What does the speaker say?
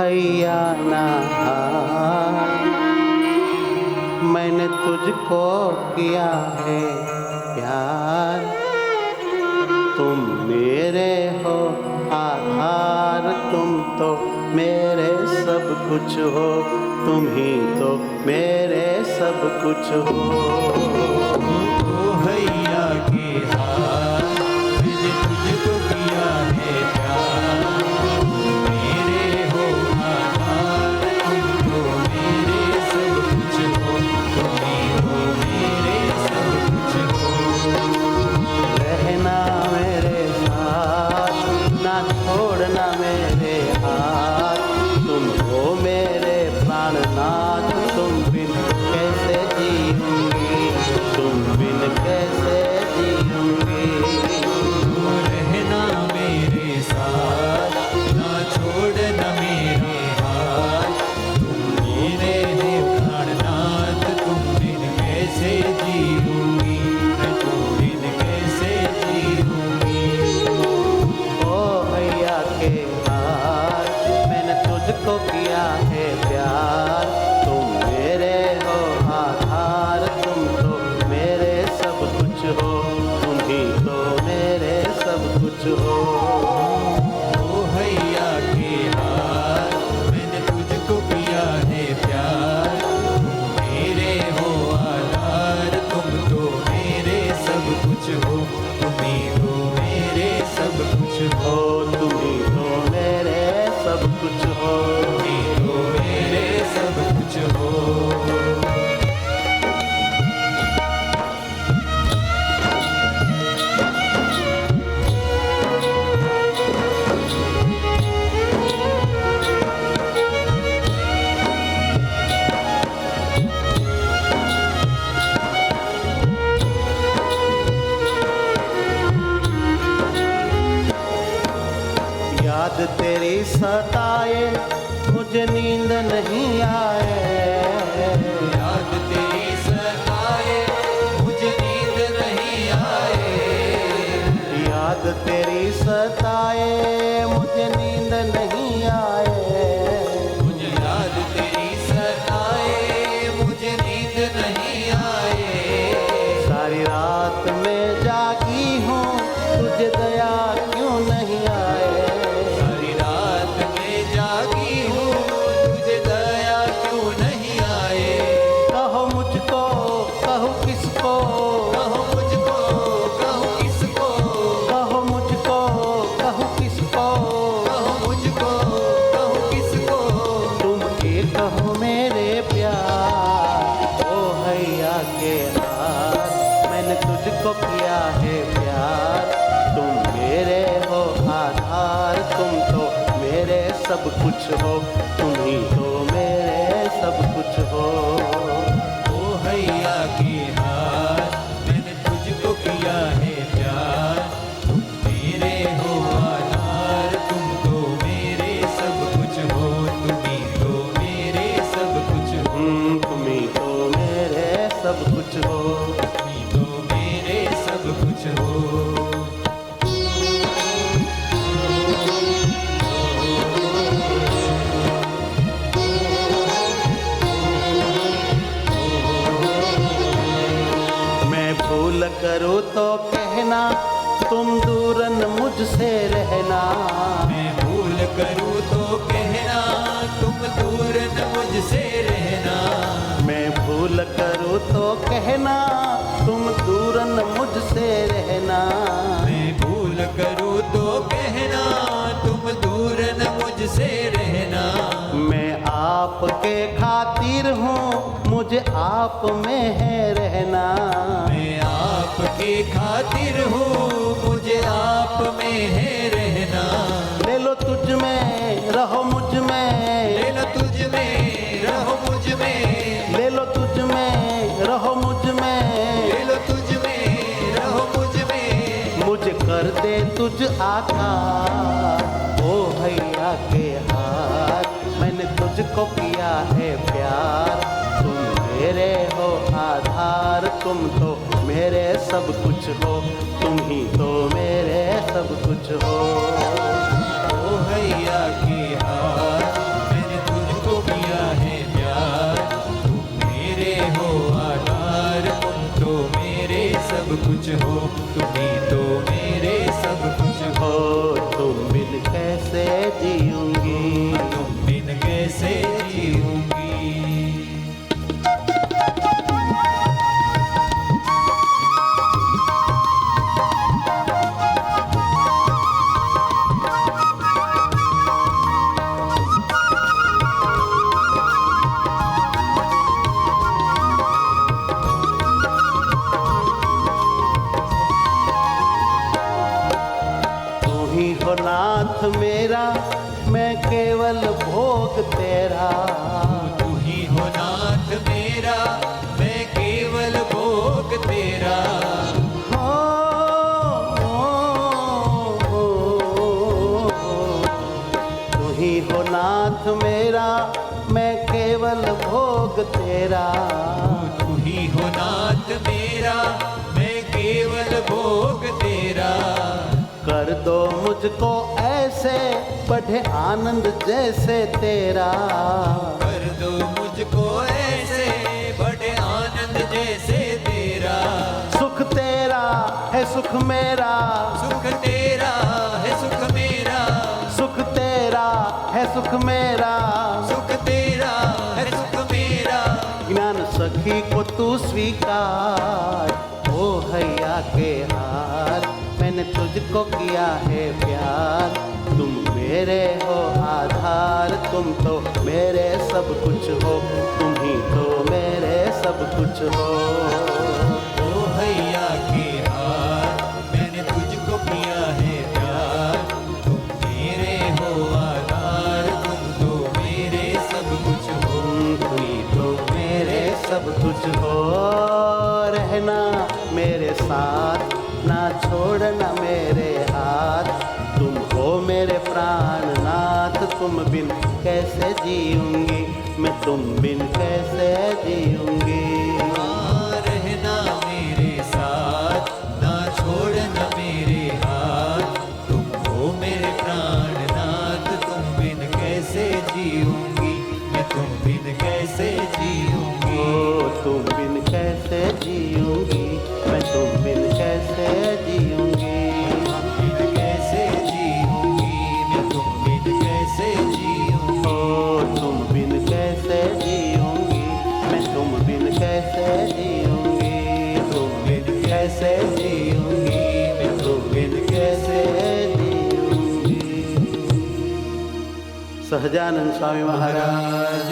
भैया ना मैंने तुझको किया है प्यार, तुम मेरे हो आधार, तुम तो मेरे सब कुछ हो, तुम ही तो मेरे सब कुछ हो। ओ भैया के हार मैंने तुझको किया है प्यार, मेरे हो आधार, तुम तो मेरे सब कुछ हो, तुम ही हो मेरे सब कुछ हो। रहना मेरे साथ, ना छोड़ना मेरे हाथ, तुम हो मेरे प्राणनाथ, तुम बिन कैसे जीऊंगी, तुम बिन कैसे जीऊंगी। रहना मेरे साथ, ना छोड़ना मेरे हाथ, तुम मेरे हो प्राणनाथ, तुम बिन कैसे जीऊंगी, मैं तुम बिन कैसे जीऊंगी। ओ भैया के हार मैंने तुझको किया है प्यार, तुम मेरे हो आधार, तुम तो मेरे सब कुछ हो, तुम ही तो मेरे सब कुछ हो। ओ भैया के हार मैंने तुझको किया है प्यार, तुम मेरे हो आधार, तुम तो मेरे सब कुछ हो, तुम ही तो मेरे सब कुछ हो, तुम ही तो मेरे सब कुछ हो। तुम ही तो मेरे सब कुछ हो। याद तेरी सताए मुझे नींद नहीं आए, याद तेरी सताए मुझे नींद नहीं आए, याद तेरी सताए मुझे नींद नहीं आए, मुझे याद तेरी सताए मुझे नींद नहीं आए। सारी रात में जागी हूँ तुझे दया क्यों नहीं आए, सारी रात में जागी हूँ तुझे दया क्यों नहीं आए। कहो मुझको कहो किसको, कहो मुझको कहो किसको, कहो मुझको कहो किसको, कहो मुझको कहो किसको। तुम एक हो मेरे प्यार, ओ भैया के हार मैंने तुझको किया है प्यार, तुम मेरे हो आधार, तुम तो मेरे सब कुछ हो, तुम ही तो मेरे सब कुछ हो। ओ भैया के हार मैंने तुझको किया है प्यार, तुम मेरे हो आधार, तुम तो मेरे सब कुछ हो, तुम ही तो मेरे सब कुछ हो, तुम ही तो मेरे सब कुछ हो। तुम ही तो मेरे सब कुछ हो। मैं भूल करूँ तो कहना, तुम दूर न मुझसे रहना, मैं भूल करूँ तो कहना, तुम दूर न मुझसे रहना, मैं भूल करूँ तो कहना, तुम दूर न मुझसे रहना, मैं भूल करूँ तो कहना, तुम दूर न मुझसे रहना। मैं आपके खातिर हूँ मुझे आप में है रहना, मैं आपके खातिर हूँ मुझे आप में है रहना। ले लो तुझ में रहो मुझ में, ले लो तुझ में रहो मुझ में, ले लो तुझ में रहो मुझ में, ले लो तुझ में रहो मुझ में। मुझे कर दे तुझ आकार, ओ भैया के हार मैंने तुझको किया है प्यार, तुम मेरे हो आधार, तुम तो मेरे सब कुछ हो, तुम ही तो मेरे सब कुछ हो। ओ भैया के हार कुछ हो, तुम ही तो मेरे सब कुछ हो। हो तुम बिन कैसे जीऊंगी, तुम बिन कैसे जीऊंगी। तू ही हो नाथ मेरा, मैं केवल भोग तेरा। तू ही हो नाथ मेरा, मैं केवल भोग तेरा। हो, हो, तू ही हो नाथ मेरा, मैं केवल भोग तेरा। तू ही हो नाथ मेरा, मैं केवल भोग तेरा। कर दो मुझको ऐसे बढ़े आनंद जैसे तेरा। कर दो मुझको ऐसे बड़े आनंद जैसे तेरा। सुख तेरा है सुख मेरा, सुख तेरा है सुख मेरा। सुख तेरा है सुख मेरा। सुख तेरा है सुख मेरा। ज्ञान सखी को तू स्वीकार, ओ हैया के हार, मैंने तुझको किया है प्यार। तुम मेरे हो आधार, तुम तो मेरे सब कुछ हो, तुम ही तो मेरे सब कुछ हो। ओ हैया के हार, मैंने तुझको किया है प्यार। तुम मेरे हो आधार, तुम तो मेरे सब कुछ हो। तुम ही तो मेरे सब कुछ हो। रहना मेरे साथ, ना छोड़ना मेरे हाथ, तुम हो मेरे प्राणनाथ। तुम बिन कैसे जीऊंगी, मैं तुम बिन कैसे जीऊंगी। रहना मेरे साथ, ना छोड़ना मेरे हाथ। तुम हो मेरे प्राणनाथ, तुम बिन कैसे जीऊंगी, मैं तुम बिन कैसे जीऊंगी। ओ तुम बिन कैसे जीऊंगी, मैं तुम बिन कैसे जीऊंगी। बिन कैसे जीऊंगी, मैं तुम बिन कैसे जीऊंगी। ओ तुम बिन कैसे जीऊंगी, मैं तुम बिन कैसे जीऊंगी। तुम बिन कैसे जीऊंगी, मैं तुम बिन कैसे जीऊंगी। सहजानंद स्वामी महाराज